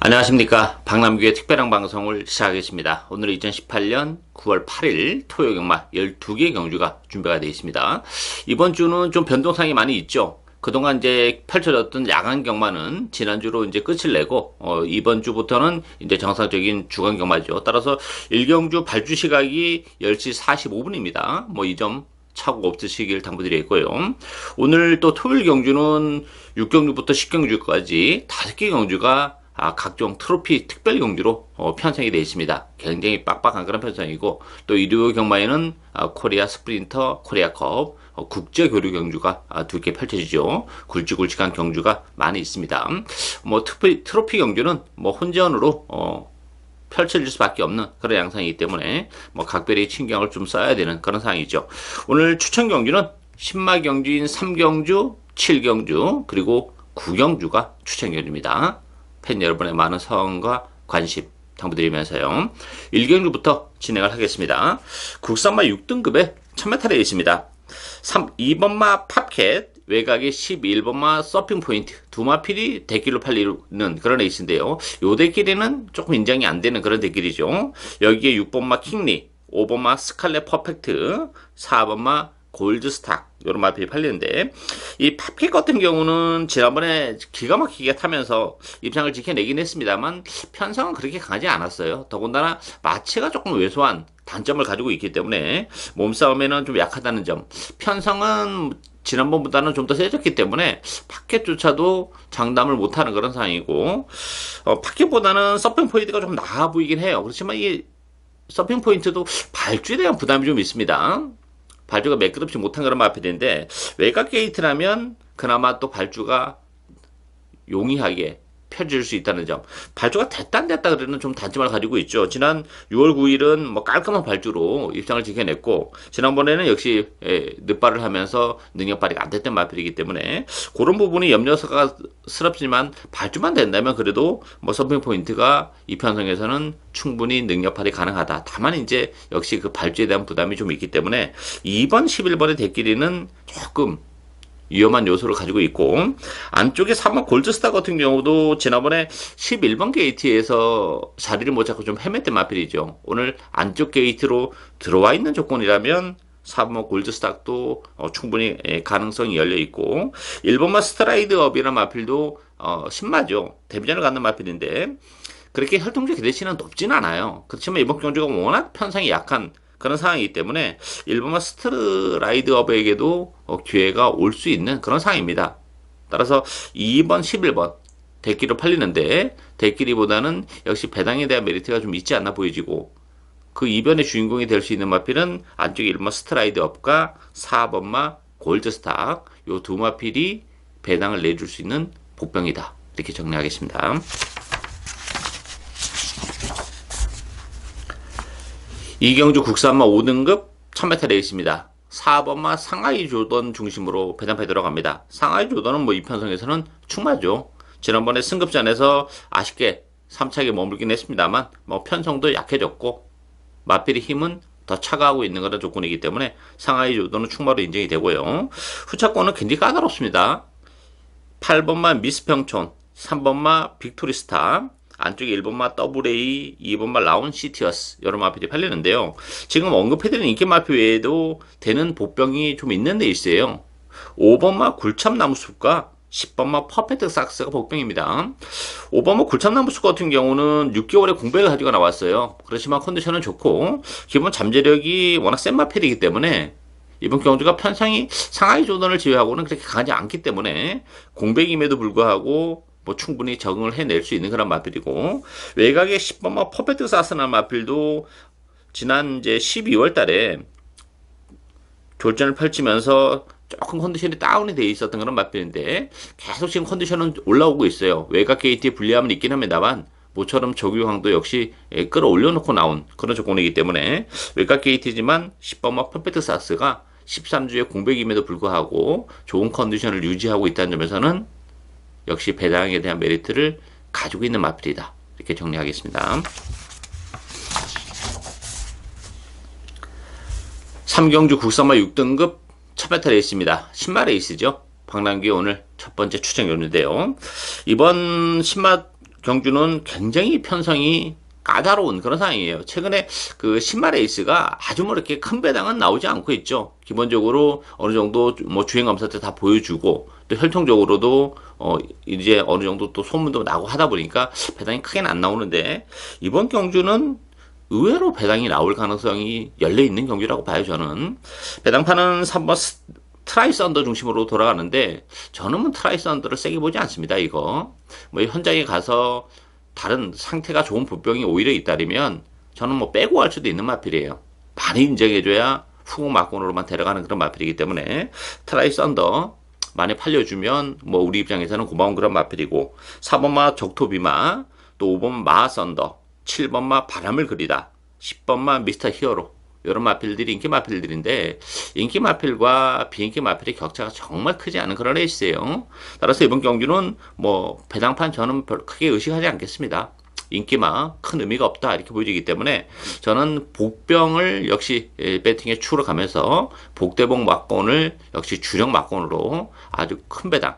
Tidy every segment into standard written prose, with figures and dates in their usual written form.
안녕하십니까. 박남규의 특별한 방송을 시작하겠습니다. 오늘은 2018년 9월 8일 토요 경마 12개 경주가 준비가 되어 있습니다. 이번 주는 좀 변동사항이 많이 있죠. 그동안 이제 펼쳐졌던 야간 경마는 지난주로 이제 끝을 내고, 이번 주부터는 이제 정상적인 주간 경마죠. 따라서 1경주 발주 시각이 10시 45분입니다. 뭐 이 점 착오 없으시길 당부드리겠고요. 오늘 또 토요일 경주는 6경주부터 10경주까지 5개 경주가 각종 트로피 특별 경주로 편성이 되어 있습니다. 굉장히 빡빡한 그런 편성이고, 또 일요 경마에는 코리아 스프린터, 코리아컵, 국제 교류 경주가 두 개 펼쳐지죠. 굵직굵직한 경주가 많이 있습니다. 뭐 트로피 경주는 뭐 혼전으로 펼쳐질 수밖에 없는 그런 양상이기 때문에 뭐 각별히 신경을 좀 써야 되는 그런 상황이죠. 오늘 추천 경주는 신마 경주인 3경주, 7경주, 그리고 9경주가 추천 경주입니다. 팬 여러분의 많은 성원과 관심 당부드리면서요. 1경주부터 진행을 하겠습니다. 국산마 6등급에 1000m에 있습니다. 2번마 팝캣, 외곽에 11번마 서핑포인트, 두 마필이 대길로 팔리는 그런 레이스인데요. 요 대길에는 조금 인정이 안 되는 그런 대길이죠. 여기에 6번마 킹리, 5번마 스칼렛 퍼펙트, 4번마 골드스탁, 요런 마필이 팔리는데, 이 팝캣 같은 경우는 지난번에 기가 막히게 타면서 입상을 지켜내긴 했습니다만 편성은 그렇게 강하지 않았어요. 더군다나 마체가 조금 왜소한 단점을 가지고 있기 때문에 몸싸움에는 좀 약하다는 점, 편성은 지난번보다는 좀 더 세졌기 때문에 팝캣조차도 장담을 못하는 그런 상황이고, 팝캣보다는 서핑 포인트가 좀 나아 보이긴 해요. 그렇지만 이 서핑 포인트도 발주에 대한 부담이 좀 있습니다. 발주가 매끄럽지 못한 그런 마필인데, 외곽 게이트라면 그나마 또 발주가 용이하게 펴질 수 있다는 점, 발주가 됐다 안 됐다 그러는 좀 단점을 가지고 있죠. 지난 6월 9일은 뭐 깔끔한 발주로 입상을 지켜냈고, 지난번에는 역시 늦발을 하면서 능력 발휘가 안 됐던 마필이기 때문에 그런 부분이 염려스럽지만 발주만 된다면 그래도 뭐 서핑 포인트가 이 편성에서는 충분히 능력 발휘 가능하다. 다만 이제 역시 그 발주에 대한 부담이 좀 있기 때문에 2번, 11번의 대끼리는 조금 위험한 요소를 가지고 있고, 안쪽에 3번 골드스타 같은 경우도 지난번에 11번 게이트에서 자리를 못 잡고 좀 헤맸던 마필이죠. 오늘 안쪽 게이트로 들어와 있는 조건이라면 4번 골드스탁도 충분히 가능성이 열려 있고, 1번만 스트라이드 업이라는 마필도 신마죠. 데뷔전을 갖는 마필인데 그렇게 혈통적 기대치는 높진 않아요. 그렇지만 이번 경주가 워낙 편성이 약한 그런 상황이기 때문에 1번마 스트라이드업에게도 기회가 올 수 있는 그런 상황입니다. 따라서 2번, 11번 대끼로 팔리는데, 대끼리보다는 역시 배당에 대한 메리트가 좀 있지 않나 보여지고, 그 이변의 주인공이 될 수 있는 마필은 안쪽에 1번마 스트라이드업과 4번마 골드스탁, 요 두 마필이 배당을 내줄 수 있는 복병이다. 이렇게 정리하겠습니다. 2경주 국산마 5등급 1000m 레이스입니다. 4번마 상하이 조던 중심으로 배당패 들어갑니다. 상하이 조던은 뭐 이 편성에서는 충마죠. 지난번에 승급전에서 아쉽게 3차게 머물긴 했습니다만 뭐 편성도 약해졌고 마필의 힘은 더 차가하고 있는 그런 조건이기 때문에 상하이 조던은 충마로 인정이 되고요. 후차권은 굉장히 까다롭습니다. 8번마 미스평촌, 3번마 빅토리스타, 안쪽에 1번마 더블A, 2번마 라운시티어스, 여러 마필이 팔리는데요. 지금 언급해드린 인기 마필 외에도 되는 복병이 좀 있는 데 있어요. 5번마 굴참나무숲과 10번마 퍼펙트 삭스가 복병입니다. 5번마 굴참나무숲 같은 경우는 6개월의 공백을 가지고 나왔어요. 그렇지만 컨디션은 좋고 기본 잠재력이 워낙 센 마필이기 때문에 이번 경주가 편성이 상하이 조던을 제외하고는 그렇게 강하지 않기 때문에 공백임에도 불구하고 뭐 충분히 적응을 해낼 수 있는 그런 마필이고, 외곽에 10번마 퍼펙트 사스나 마필도 지난 이제 12월 달에 졸전을 펼치면서 조금 컨디션이 다운이 돼 있었던 그런 마필인데 계속 지금 컨디션은 올라오고 있어요. 외곽 게이트에 불리함은 있긴 합니다만 모처럼 조규황도 역시 끌어올려 놓고 나온 그런 조건이기 때문에 외곽 게이트지만 10번마 퍼펙트 사스가 13주의 공백임에도 불구하고 좋은 컨디션을 유지하고 있다는 점에서는 역시 배당에 대한 메리트를 가지고 있는 마필이다. 이렇게 정리하겠습니다. 3경주 국산마 6등급 1000m 레이스입니다. 신마 레이스죠. 박남규 오늘 첫 번째 추천 경주인데요. 이번 신마 경주는 굉장히 편성이 까다로운 그런 상황이에요. 최근에 그 신말 에이스가 아주 뭐 이렇게 큰 배당은 나오지 않고 있죠. 기본적으로 어느 정도 뭐 주행 검사 때 다 보여주고 또 혈통적으로도 이제 어느 정도 또 소문도 나고 하다 보니까 배당이 크게는 안 나오는데 이번 경주는 의외로 배당이 나올 가능성이 열려 있는 경기라고 봐요, 저는. 배당판은 3번 트라이스 언더 중심으로 돌아가는데 저는 뭐 트라이스 언더를 세게 보지 않습니다, 이거. 뭐 현장에 가서 다른 상태가 좋은 보병이 오히려 있다면 저는 뭐 빼고 갈 수도 있는 마필이에요. 많이 인정해줘야 후공 막공으로만 데려가는 그런 마필이기 때문에 트라이스 언더 많이 팔려주면 뭐 우리 입장에서는 고마운 그런 마필이고 4번마 적토비마 또 5번 마하선더 7번마 바람을 그리다 10번마 미스터 히어로 이런 마필들이 인기 마필들인데 인기 마필과 비인기 마필의 격차가 정말 크지 않은 그런 레이스예요. 따라서 이번 경기는 뭐 배당판 저는 별 크게 의식하지 않겠습니다. 인기마 큰 의미가 없다 이렇게 보여지기 때문에 저는 복병을 역시 배팅에 추로 가면서 복대복 막권을 역시 주력 막권으로 아주 큰 배당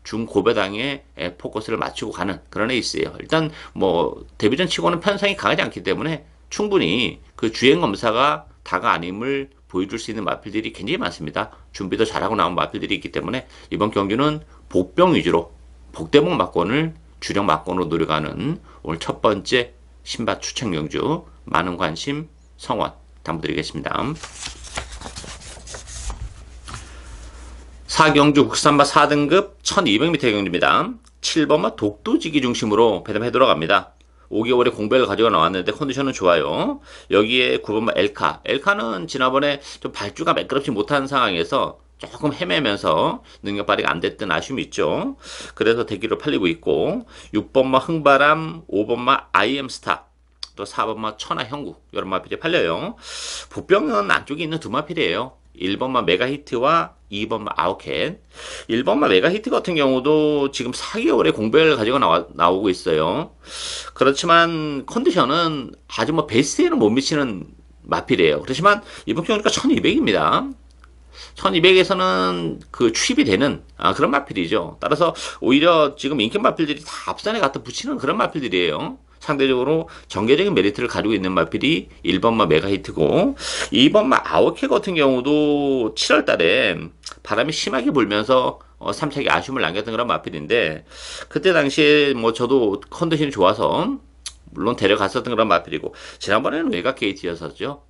중고배당에 포커스를 맞추고 가는 그런 레이스예요. 일단 뭐 데뷔전 치고는 편성이 강하지 않기 때문에 충분히 그 주행 검사가 다가 아님을 보여줄 수 있는 마필들이 굉장히 많습니다. 준비도 잘하고 나온 마필들이 있기 때문에 이번 경기는 복병 위주로 복대복 막권을 주력 막권으로 노려가는 오늘 첫 번째 신바 추천 경주 많은 관심 성원 당부드리겠습니다. 4경주 국산바 4등급 1200m 경주입니다. 7번마 독도지기 중심으로 배담해 돌아갑니다. 5개월의 공백을 가지고 나왔는데 컨디션은 좋아요. 여기에 9번마 엘카. 엘카는 지난번에 좀 발주가 매끄럽지 못한 상황에서 조금 헤매면서 능력 발휘가 안 됐던 아쉬움이 있죠. 그래서 대기로 팔리고 있고 6번마 흥바람, 5번마 IM스타, 또 4번마 천하형국 이런 마필이 팔려요. 복병은 안쪽에 있는 두 마필이에요. 1번마 메가히트와 2번마 아웃캣. 1번마 메가히트 같은 경우도 지금 4개월의 공백을 가지고 나오고 있어요. 그렇지만 컨디션은 아주 뭐 베스트에는 못 미치는 마필이에요. 그렇지만 이번 경기가 1200입니다. 1200에서는 그 추입이 되는 그런 마필이죠. 따라서 오히려 지금 인기 마필들이 다 앞선에 갖다 붙이는 그런 마필들이에요. 상대적으로 전개적인 메리트를 가지고 있는 마필이 1번마 메가히트고 2번마 아웃캣 같은 경우도 7월 달에 바람이 심하게 불면서 3차기 아쉬움을 남겼던 그런 마필인데 그때 당시에 뭐 저도 컨디션이 좋아서 물론 데려갔었던 그런 마필이고 지난번에는 외곽 게이트였었죠.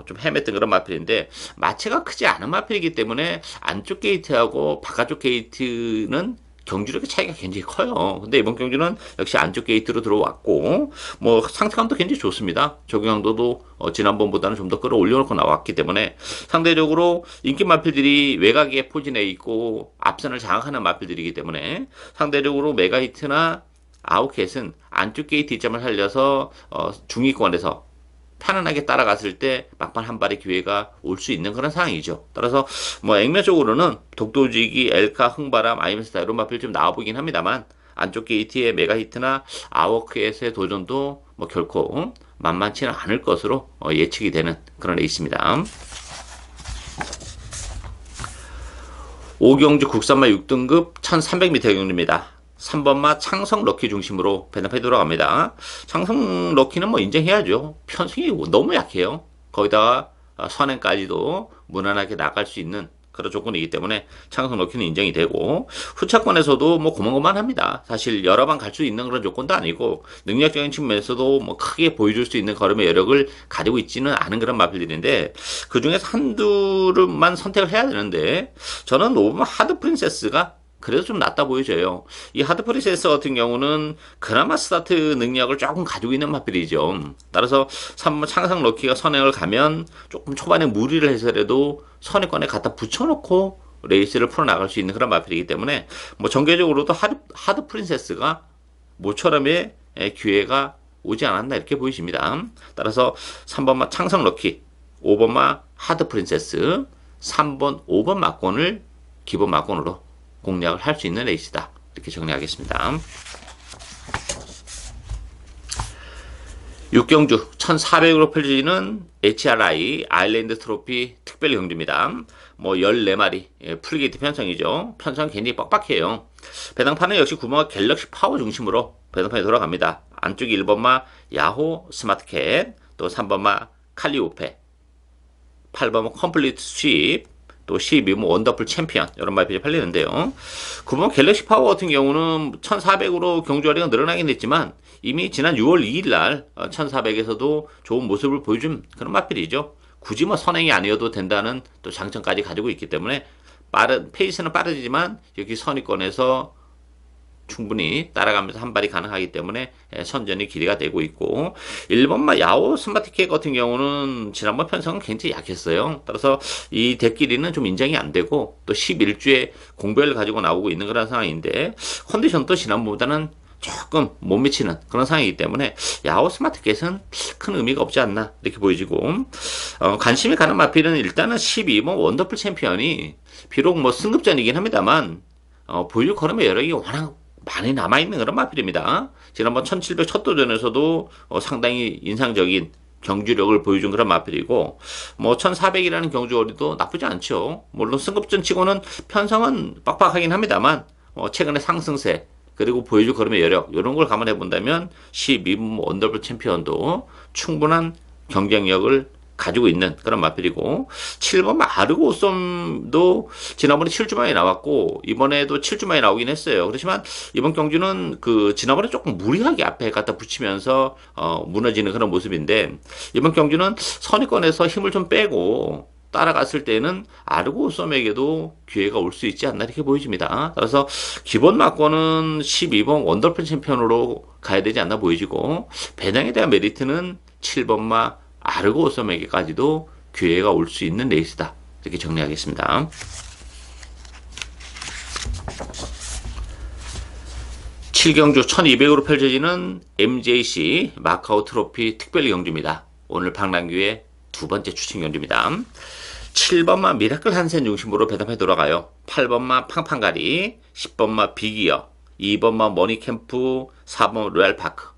좀 헤맸던 그런 마필인데 마체가 크지 않은 마필이기 때문에 안쪽 게이트하고 바깥쪽 게이트는 경주력의 차이가 굉장히 커요. 근데 이번 경주는 역시 안쪽 게이트로 들어왔고 뭐 상태감도 굉장히 좋습니다. 적용도도 지난번보다는 좀 더 끌어올려놓고 나왔기 때문에 상대적으로 인기 마필들이 외곽에 포진해 있고 앞선을 장악하는 마필들이기 때문에 상대적으로 메가히트나 아웃캣은 안쪽 게이트 입점을 살려서 중위권에서 편안하게 따라갔을 때 막판 한 발의 기회가 올 수 있는 그런 상황이죠. 따라서 뭐 액면적으로는 독도지기, 엘카, 흥바람, 아이엠스타 이런 마필 좀 나와보긴 합니다만 안쪽 게이트의 메가히트나 아워크의 도전도 뭐 결코 만만치는 않을 것으로 예측이 되는 그런 레이스입니다. 5경주 국산마 6등급 1300m 경주입니다. 3번마 창성 럭키 중심으로 배납해 돌아갑니다. 창성 럭키는 뭐 인정해야죠. 편승이 너무 약해요. 거기다가 선행까지도 무난하게 나갈 수 있는 그런 조건이기 때문에 창성 럭키는 인정이 되고 후차권에서도 뭐 고만고만합니다. 사실 여러 번 갈 수 있는 그런 조건도 아니고 능력적인 측면에서도 뭐 크게 보여줄 수 있는 걸음의 여력을 가지고 있지는 않은 그런 마필들인데 그 중에서 한두만 선택을 해야 되는데 저는 5번 하드 프린세스가 그래도 좀 낫다 보여져요. 이 하드 프린세스 같은 경우는 그나마 스타트 능력을 조금 가지고 있는 마필이죠. 따라서 3번 창상 럭키가 선행을 가면 조금 초반에 무리를 해서라도 선행권에 갖다 붙여놓고 레이스를 풀어나갈 수 있는 그런 마필이기 때문에 뭐 전개적으로도 하드 프린세스가 모처럼의 기회가 오지 않았나 이렇게 보이십니다. 따라서 3번마 창상 럭키, 5번마 하드 프린세스, 3번, 5번 막권을 기본 막권으로 공략을 할 수 있는 레이스다. 이렇게 정리하겠습니다. 6경주 1400으로 펼쳐지는 HRI 아일랜드 트로피 특별 경주입니다. 뭐 14마리 풀게이트 편성이죠. 편성 굉장히 빡빡해요. 배당판은 역시 구멍과 갤럭시 파워 중심으로 배당판이 돌아갑니다. 안쪽에 1번마 야호 스마트캣, 또 3번마 칼리오페, 8번마 컴플리트 스윕, 또 12번 원더풀 챔피언 이런 마필이 팔리는데요. 구멍 갤럭시 파워 같은 경우는 1400으로 경주거리가 늘어나긴 했지만 이미 지난 6월 2일 날 1400에서도 좋은 모습을 보여준 그런 마필이죠. 굳이 뭐 선행이 아니어도 된다는 또 장점까지 가지고 있기 때문에 페이스는 빠르지만 여기 선위권에서 충분히 따라가면서 한 발이 가능하기 때문에 선전이 기대가 되고 있고, 1번마 야오 스마트캣 같은 경우는 지난번 편성은 굉장히 약했어요. 따라서 이 대끼리는 좀 인정이 안 되고 또 11주에 공백을 가지고 나오고 있는 그런 상황인데 컨디션도 지난번보다는 조금 못 미치는 그런 상황이기 때문에 야오 스마트캣은 큰 의미가 없지 않나 이렇게 보여지고, 관심이 가는 마필은 일단은 12번 원더풀 챔피언이 비록 뭐 승급전이긴 합니다만 보유 걸음의 여력이 워낙 많이 남아있는 그런 마필입니다. 지난번 1700 첫 도전에서도 상당히 인상적인 경주력을 보여준 그런 마필이고, 뭐 1400이라는 경주거리도 나쁘지 않죠. 물론 승급전 치고는 편성은 빡빡하긴 합니다만 최근의 상승세 그리고 보여줄 걸음의 여력 이런 걸 감안해 본다면 12분 원더풀 챔피언도 충분한 경쟁력을 가지고 있는 그런 마필이고, 7번 아르고솜도 지난번에 7주 만에 나왔고 이번에도 7주 만에 나오긴 했어요. 그렇지만 이번 경주는 그 지난번에 조금 무리하게 앞에 갖다 붙이면서 무너지는 그런 모습인데, 이번 경주는 선위권에서 힘을 좀 빼고 따라갔을 때는 아르고솜에게도 기회가 올 수 있지 않나 이렇게 보여집니다. 따라서 기본 막권은 12번 원더풀 챔피언으로 가야 되지 않나 보여지고, 배당에 대한 메리트는 7번마 아르고솜에게까지도 기회가 올 수 있는 레이스다 이렇게 정리하겠습니다. 7경주 1200으로 펼쳐지는 MJC 마카오 트로피 특별 경주입니다. 오늘 박람규의 두 번째 추천 경주입니다. 7번마 미라클 한센 중심으로 배당판이 돌아가요. 8번마 팡팡가리, 10번마 비기어, 2번마 머니캠프, 4번 로얄파크,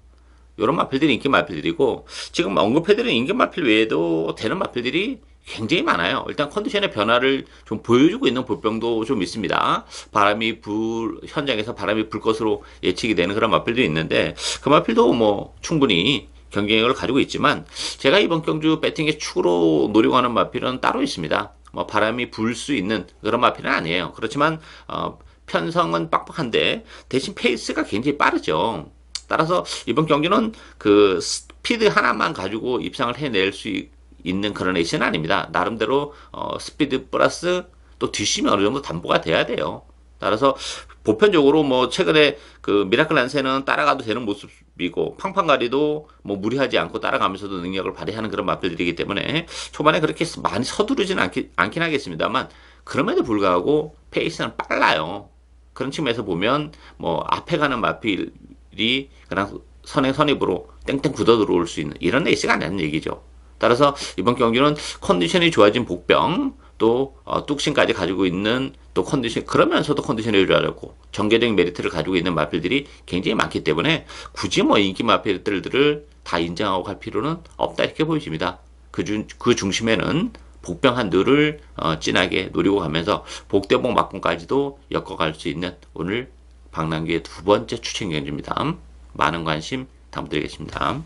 이런 마필들이 인기 마필들이고, 지금 언급해드린 인기 마필 외에도 되는 마필들이 굉장히 많아요. 일단 컨디션의 변화를 좀 보여주고 있는 볼병도 좀 있습니다. 현장에서 바람이 불 것으로 예측이 되는 그런 마필들이 있는데, 그 마필도 뭐 충분히 경쟁력을 가지고 있지만, 제가 이번 경주 배팅의 축으로 노리고 하는 마필은 따로 있습니다. 뭐 바람이 불 수 있는 그런 마필은 아니에요. 그렇지만 편성은 빡빡한데 대신 페이스가 굉장히 빠르죠. 따라서 이번 경기는 그 스피드 하나만 가지고 입상을 해낼 수 있는 그런 레이스는 아닙니다. 나름대로 스피드 플러스 또 뒷심이 어느 정도 담보가 돼야 돼요. 따라서 보편적으로 뭐 최근에 그 미라클 란세는 따라가도 되는 모습이고, 팡팡가리도 뭐 무리하지 않고 따라가면서도 능력을 발휘하는 그런 마필들이기 때문에 초반에 그렇게 많이 서두르지는 않긴 하겠습니다만, 그럼에도 불구하고 페이스는 빨라요. 그런 측면에서 보면 뭐 앞에 가는 마필 그냥 선입으로 땡땡 굳어 들어올 수 있는 이런 레이스가 아니라는 얘기죠. 따라서 이번 경기는 컨디션이 좋아진 복병, 또 뚝심까지 가지고 있는 또 컨디션, 그러면서도 컨디션이 좋아졌고 전개적인 메리트를 가지고 있는 마필들이 굉장히 많기 때문에 굳이 뭐 인기 마필들을 다 인정하고 갈 필요는 없다 이렇게 보여집니다. 그 중심에는 복병 한두를 진하게 노리고 가면서 복대복 막군까지도 엮어갈 수 있는 오늘 박남규의 두 번째 추천 경주입니다. 많은 관심 부탁드리겠습니다.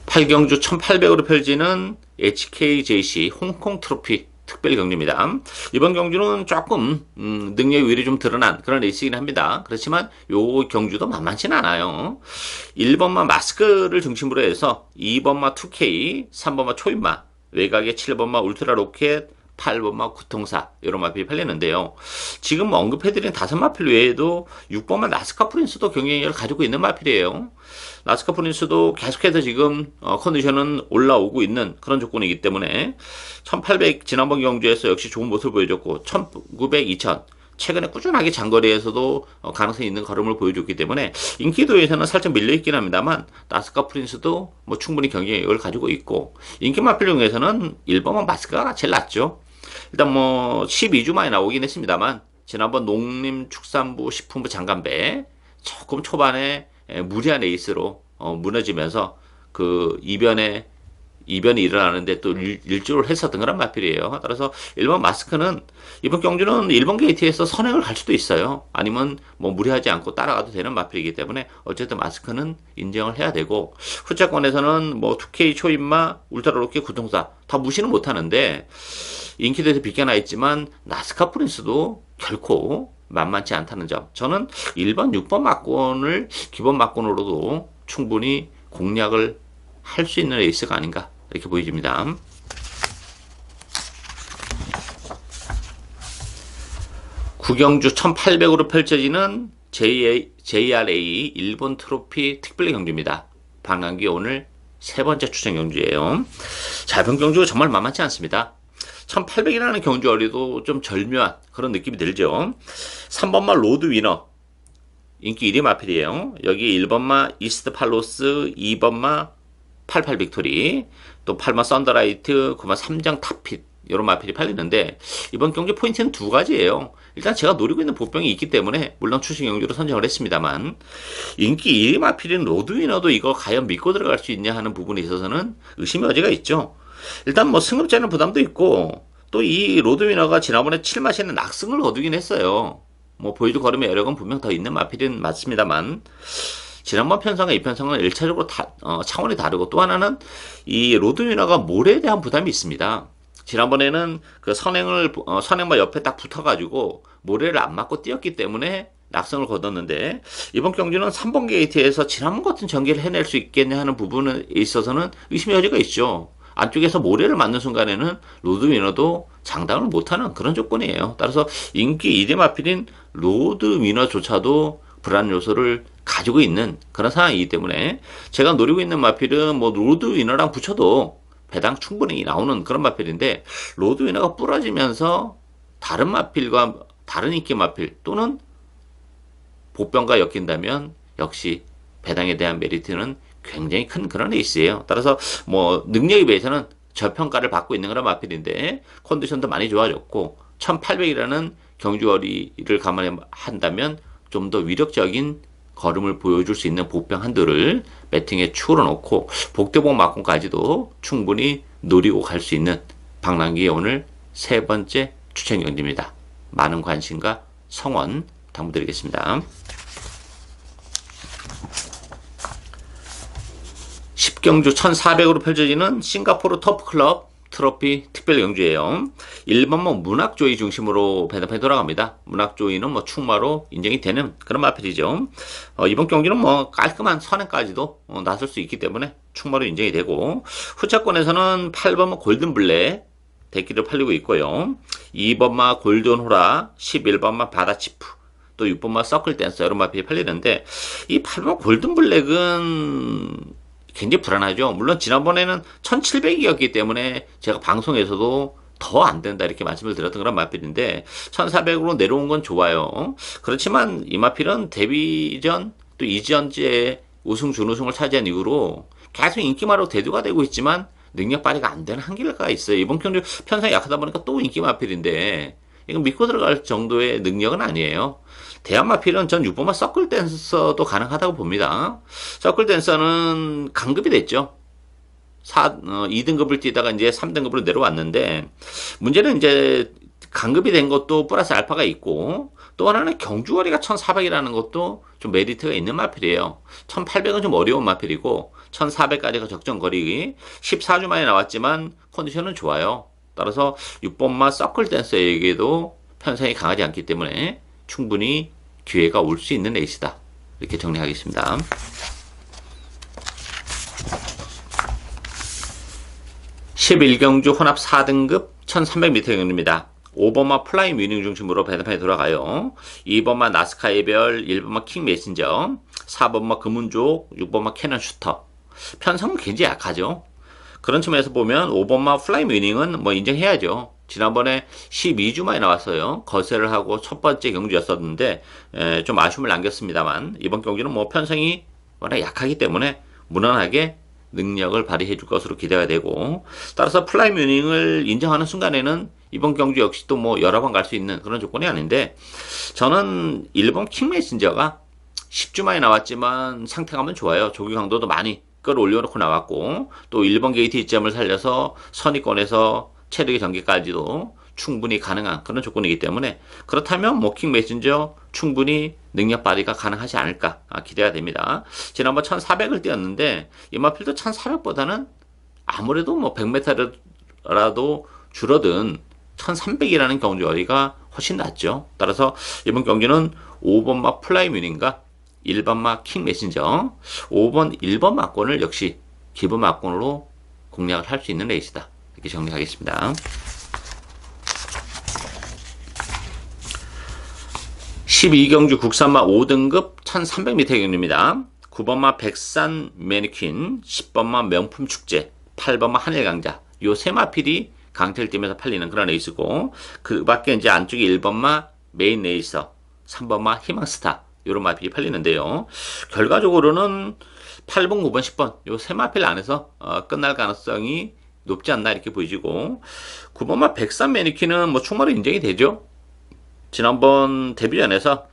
8경주 1800으로 펼치는 HKJC 홍콩 트로피 특별 경주입니다. 이번 경주는 조금 능력 위력이 좀 드러난 그런 레이스이긴 합니다. 그렇지만 요 경주도 만만치는 않아요. 1번마 마스크를 중심으로 해서 2번마 2K, 3번마 초인마, 외곽에 7번마 울트라 로켓, 8번마 구통사 이런 마필이 팔리는데요. 지금 언급해드린 5마필 외에도 6번마 나스카 프린스도 경쟁력을 가지고 있는 마필이에요. 나스카 프린스도 계속해서 지금 컨디션은 올라오고 있는 그런 조건이기 때문에 1800 지난번 경주에서 역시 좋은 모습을 보여줬고, 1900, 2000 최근에 꾸준하게 장거리에서도 가능성이 있는 걸음을 보여줬기 때문에 인기도에서는 살짝 밀려있긴 합니다만, 나스카 프린스도 뭐 충분히 경쟁력을 가지고 있고, 인기 마필 중에서는 1번만 마스크가 제일 낫죠. 일단 뭐 12주 만에 나오긴 했습니다만, 지난번 농림축산부 식품부 장관배 조금 초반에 무리한 에이스로 무너지면서 그 이변이 일어나는데 또 일조를 했었던 그런 마필이에요. 따라서 일본 마스크는 이번 경주는 일본 게이트에서 선행을 갈 수도 있어요. 아니면 뭐 무리하지 않고 따라가도 되는 마필이기 때문에 어쨌든 마스크는 인정을 해야 되고, 후차권에서는 뭐 2K 초인마, 울트라로키, 구통사 다 무시는 못하는데 인기도에서 비껴나 있지만 나스카 프린스도 결코 만만치 않다는 점. 저는 1번, 6번 막권을 기본 막권으로도 충분히 공략을 할 수 있는 레이스가 아닌가 이렇게 보여집니다. 구경주 1800으로 펼쳐지는 JRA 일본 트로피 특별 경주입니다. 방랑기 오늘 세 번째 추천 경주예요. 자, 이번 경주가 정말 만만치 않습니다. 1800이라는 경주어리도 좀 절묘한 그런 느낌이 들죠. 3번마 로드 위너 인기 1위 마필이에요. 여기 1번마 이스트 팔로스, 2번마 88 빅토리, 또 8번 썬더라이트, 9번 3장 탑핏 이런 마필이 팔리는데 이번 경기 포인트는 두 가지예요. 일단 제가 노리고 있는 보병이 있기 때문에 물론 추신 경주로 선정을 했습니다만, 인기 1위 마필인 로드 위너도 이거 과연 믿고 들어갈 수 있냐 하는 부분에 있어서는 의심의 여지가 있죠. 일단 뭐 승급자는 부담도 있고, 또 이 로드 위너가 지난번에 7마시는 낙승을 거두긴 했어요. 뭐 보여줄 걸음의 여력은 분명 더 있는 마필은 맞습니다만, 지난번 편성과 이 편성은 1차적으로 차원이 다르고, 또 하나는 이 로드 위너가 모래에 대한 부담이 있습니다. 지난번에는 그 선행마 옆에 딱 붙어가지고 모래를 안 맞고 뛰었기 때문에 낙성을 거뒀는데, 이번 경주는 3번 게이트에서 지난번 같은 전개를 해낼 수 있겠냐 하는 부분에 있어서는 의심의 여지가 있죠. 안쪽에서 모래를 맞는 순간에는 로드 위너도 장담을 못하는 그런 조건이에요. 따라서 인기 1위 마필인 로드 위너조차도 불안 요소를 가지고 있는 그런 상황이기 때문에, 제가 노리고 있는 마필은 뭐 로드 위너랑 붙여도 배당 충분히 나오는 그런 마필인데, 로드 위너가 부러지면서 다른 마필과 다른 인기 마필 또는 보병과 엮인다면 역시 배당에 대한 메리트는 굉장히 큰 그런 레이스예요. 따라서 뭐 능력에 비해서는 저평가를 받고 있는 그런 마필인데, 컨디션도 많이 좋아졌고 1800이라는 경주거리를 감안한다면 좀 더 위력적인 걸음을 보여줄 수 있는 보병 한두를 매팅에 추후로 놓고 복대복 막공까지도 충분히 노리고 갈 수 있는 방랑기의 오늘 세 번째 추천 경기입니다. 많은 관심과 성원 당부드리겠습니다. 10경주 1400으로 펼쳐지는 싱가포르 터프클럽 트로피 특별 경주예요. 1번은 문학조이 중심으로 배당판이 돌아갑니다. 문학조이는 뭐 충마로 인정이 되는 그런 마필이죠. 이번 경기는 뭐 깔끔한 선행까지도 나설 수 있기 때문에 충마로 인정이 되고, 후차권에서는 8번은 골든블랙 대기를 팔리고 있고요. 2번마 골든호라, 11번마 바다치프, 또 6번마 서클댄서 이런 마필이 팔리는데, 이 8번 골든블랙은 굉장히 불안하죠. 물론 지난번에는 1700이었기 때문에 제가 방송에서도 더 안 된다 이렇게 말씀을 드렸던 그런 마필인데, 1400으로 내려온 건 좋아요. 그렇지만 이 마필은 데뷔전 또 이전제 우승 준우승을 차지한 이후로 계속 인기마로 대두가 되고 있지만 능력 발휘가 안 되는 한계가 있어요. 이번 경주 편성이 약하다 보니까 또 인기 마필인데 이건 믿고 들어갈 정도의 능력은 아니에요. 대한 마필은 전 6번마 서클 댄서도 가능하다고 봅니다. 서클 댄서는 강급이 됐죠. 2등급을 뛰다가 이제 3등급으로 내려왔는데, 문제는 이제 강급이 된 것도 플러스 알파가 있고, 또 하나는 경주거리가 1400이라는 것도 좀 메리트가 있는 마필이에요. 1800은 좀 어려운 마필이고 1400까지가 적정거리 14주 만에 나왔지만 컨디션은 좋아요. 따라서 6번마 서클 댄서에게도 편성이 강하지 않기 때문에 충분히 기회가 올 수 있는 레이스다. 이렇게 정리하겠습니다. (11경주) 혼합 4등급 1300m 경주입니다. 5번마 플라잉 위닝 중심으로 배당판이 돌아가요. 2번마 나스카의 별, 1번마 킹 메신저, 4번마 금운족, 6번마 캐논 슈터. 편성은 굉장히 약하죠. 그런 측면에서 보면 5번마 플라잉 위닝은 뭐 인정해야죠. 지난번에 12주 만에 나왔어요. 거세를 하고 첫 번째 경주였었는데 좀 아쉬움을 남겼습니다만, 이번 경기는 뭐 편성이 워낙 약하기 때문에 무난하게 능력을 발휘해 줄 것으로 기대가 되고, 따라서 플라잉 위닝을 인정하는 순간에는 이번 경주 역시 또 뭐 여러 번 갈 수 있는 그런 조건이 아닌데, 저는 1번 킹 메신저가 10주 만에 나왔지만 상태감은 좋아요. 조기 강도도 많이 끌어올려놓고 나왔고 또 1번 게이트 이점을 살려서 선의권에서 체력의 전개까지도 충분히 가능한 그런 조건이기 때문에 그렇다면 모킹 메신저 충분히 능력 발휘가 가능하지 않을까 기대가 됩니다. 지난번 1400을 뛰었는데 이마필도 1400보다는 아무래도 뭐 100m라도 줄어든 1300이라는 경주거리가 훨씬 낫죠. 따라서 이번 경기는 5번마 플라이뮤닌과 1번마 킹 메신저 5번 1번 막권을 역시 기본 막권으로 공략을 할 수 있는 레이스다. 이렇게 정리하겠습니다. 12경주 국산마 5등급 1300m 경주입니다. 9번마 백산 매니퀸, 10번마 명품축제, 8번마 하늘강자 요 세 마필이 강퇴를 뛰면서 팔리는 그런 레이스고 그 밖에 이제 안쪽에 1번마 메인 레이서, 3번마 희망스타 요런 마필이 팔리는데요. 결과적으로는 8번, 9번, 10번 요 세 마필 안에서 끝날 가능성이 높지 않나 이렇게 보이지고 9번마 백산 매니퀸은 뭐 충분히 인정이 되죠. 지난번 데뷔전에서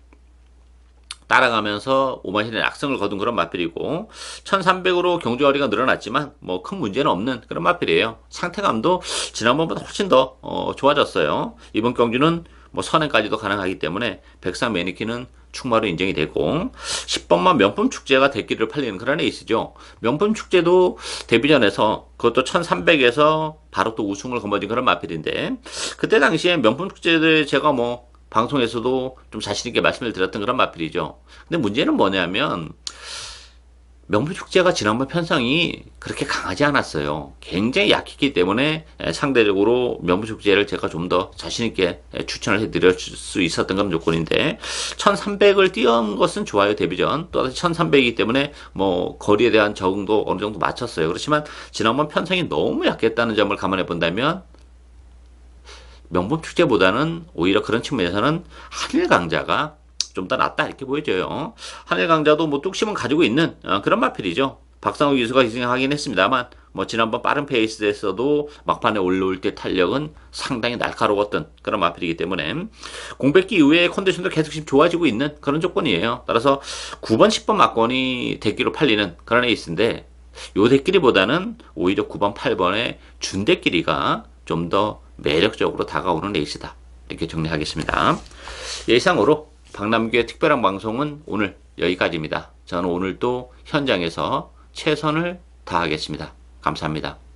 따라가면서 오마신의 악성을 거둔 그런 마필이고 1300으로 경주거리가 늘어났지만 뭐 큰 문제는 없는 그런 마필이에요. 상태감도 지난번보다 훨씬 더 좋아졌어요. 이번 경주는 뭐 선행까지도 가능하기 때문에 백산 매니키는 충마로 인정이 되고 10번만 명품축제가 대기를 팔리는 그런 레이스죠. 명품축제도 데뷔전에서 그것도 1300에서 바로 또 우승을 거머쥔 그런 마필인데 그때 당시에 명품축제를 제가 뭐 방송에서도 좀 자신있게 말씀을 드렸던 그런 마필이죠. 근데 문제는 뭐냐면 명품축제가 지난번 편성이 그렇게 강하지 않았어요. 굉장히 약했기 때문에 상대적으로 명품축제를 제가 좀 더 자신있게 추천을 해드릴 수 있었던 그런 조건인데 1300을 띄운 것은 좋아요. 데뷔전 또다시 1300이기 때문에 뭐 거리에 대한 적응도 어느 정도 맞췄어요. 그렇지만 지난번 편성이 너무 약했다는 점을 감안해 본다면 명품축제보다는 오히려 그런 측면에서는 하늘강자가 좀 더 낫다 이렇게 보여져요. 하늘강자도 뭐 뚝심은 가지고 있는 그런 마필이죠. 박상욱 기수가 희생하긴 했습니다만 뭐 지난번 빠른 페이스에서도 막판에 올라올 때 탄력은 상당히 날카로웠던 그런 마필이기 때문에 공백기 이후에 컨디션도 계속 좋아지고 있는 그런 조건이에요. 따라서 9번 10번 막권이 대기로 팔리는 그런 에이스인데 요 대끼리보다는 오히려 9번 8번의 준대끼리가 좀 더 매력적으로 다가오는 레이스다 이렇게 정리하겠습니다. 예상으로 박남규의 특별한 방송은 오늘 여기까지입니다. 저는 오늘도 현장에서 최선을 다하겠습니다. 감사합니다.